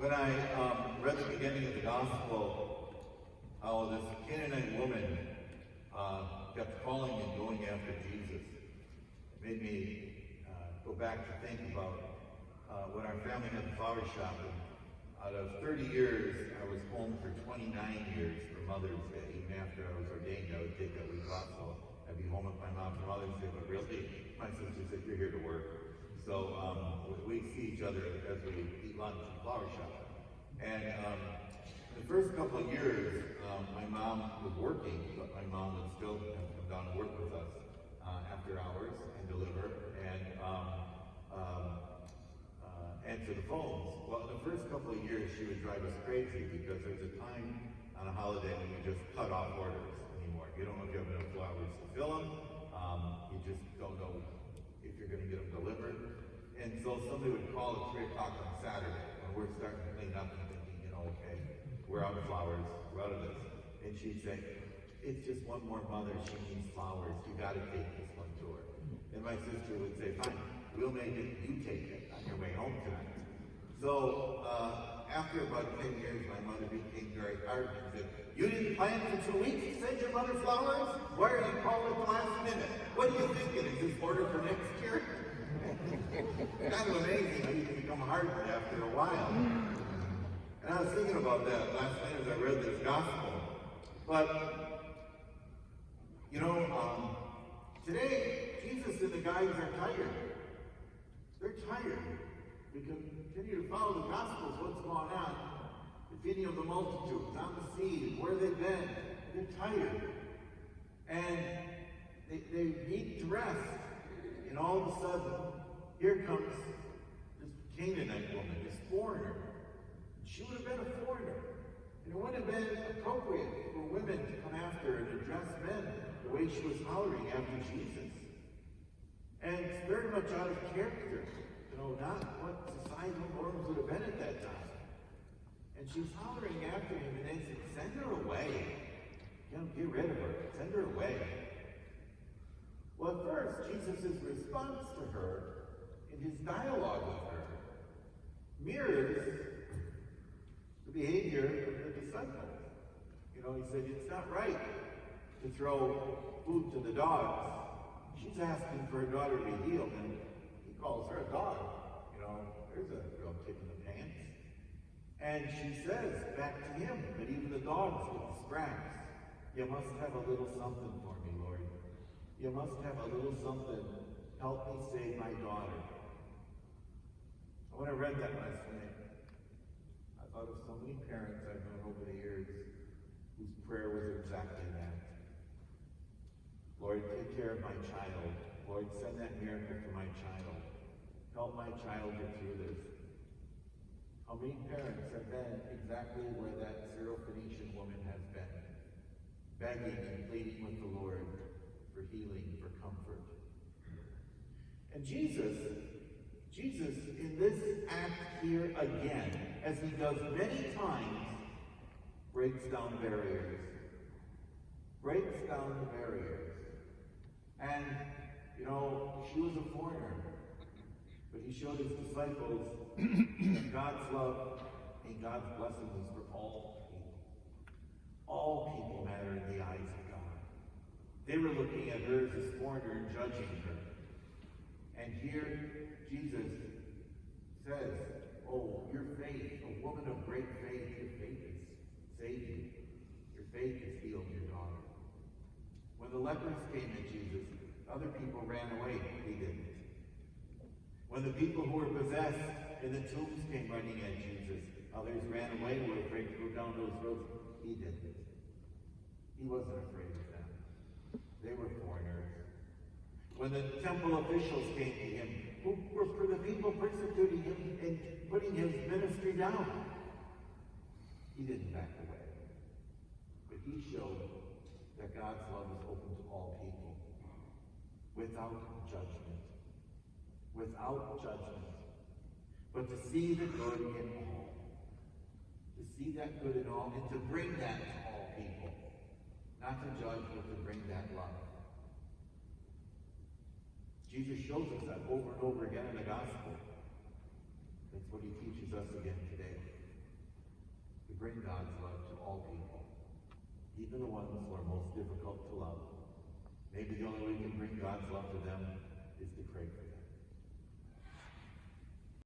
When I read the beginning of the gospel, how this Canaanite woman kept calling and going after Jesus, it made me go back to think about when our family had the flower shop. And out of 30 years, I was home for 29 years for Mother's Day. Even after I was ordained, I would take that week off, so I'd be home with my mom for Mother's Day. But really, my sister said, "You're here to work." So we see each other as we eat lunch in the flower shop. And the first couple of years, my mom was working, but my mom would still come down and work with us after hours and deliver and answer the phones. Well, in the first couple of years, she would drive us crazy because there's a time on a holiday when you just cut off orders anymore. You don't know if you have enough flowers to fill them. You just don't know if you're going to get them delivered. And so somebody would call at 3 o'clock on Saturday when we're starting to clean up and thinking, okay, we're out of flowers, we're out of this. And she'd say, "It's just one more mother, she needs flowers, you got to take this one to her." And my sister would say, "Fine, we'll make it, you take it on your way home tonight." So after about 10 years, my mother became very hard and said, "You didn't plan for 2 weeks to send your mother flowers? Why are you calling at the last minute? What are you thinking? Is this order for next year?" Kind of amazing how you can become hardened after a while. And I was thinking about that last night as I read this gospel. But, today, Jesus and the guys are tired. They're tired. We continue to follow the Gospels, what's going on. The feeding of the multitudes, on the sea, where they've been. They're tired. And they need to rest. And all of a sudden, here comes this Canaanite woman, this foreigner. She would have been a foreigner. And it wouldn't have been appropriate for women to come after and address men the way she was hollering after Jesus. And it's very much out of character. Not what societal norms would have been at that time. And she's hollering after him, and they said, "Send her away. Get rid of her. Send her away." Well, at first, Jesus' response to her, in his dialogue with her, mirrors the behavior of the disciples. He said, "It's not right to throw food to the dogs." She's asking for her daughter to be healed, and he calls her a dog. There's a real kick in the pants. And she says back to him that even the dogs get the scraps. "You must have a little something for me, Lord. You must have a little something. Help me save my daughter." When I read that last night, I thought of so many parents I've known over the years whose prayer was exactly that. "Lord, take care of my child. Lord, send that miracle for my child. Help my child get through this." How many parents have been exactly where that Syrophoenician woman has been, begging and pleading with the Lord for healing, for comfort. And Jesus, in this act here again, as he does many times, breaks down barriers. Breaks down the barriers. And, she was a foreigner. But he showed his disciples that God's love and God's blessing was for all people. All people matter in the eyes of God. They were looking at her as a foreigner and judging her. And here Jesus says, "Oh, your faith, a woman of great faith, your faith has saved you. Your faith has healed your daughter." When the lepers came at Jesus, other people ran away. He didn't. When the people who were possessed in the tombs came running at Jesus, others ran away, were afraid to go down those roads. He didn't. He wasn't afraid of them. They were foreigners. When the temple officials came to him, who were for the people persecuting him and putting his ministry down, he didn't back away. But he showed that God's love is open to all people, without judgment. Without judgment, but to see the good in all. To see that good in all, and to bring that to all people. Not to judge, but to bring that love. Jesus shows us that over and over again in the gospel. That's what he teaches us again today. bring God's love to all people, even the ones who are most difficult to love. Maybe the only way we can bring God's love to them is to pray for them.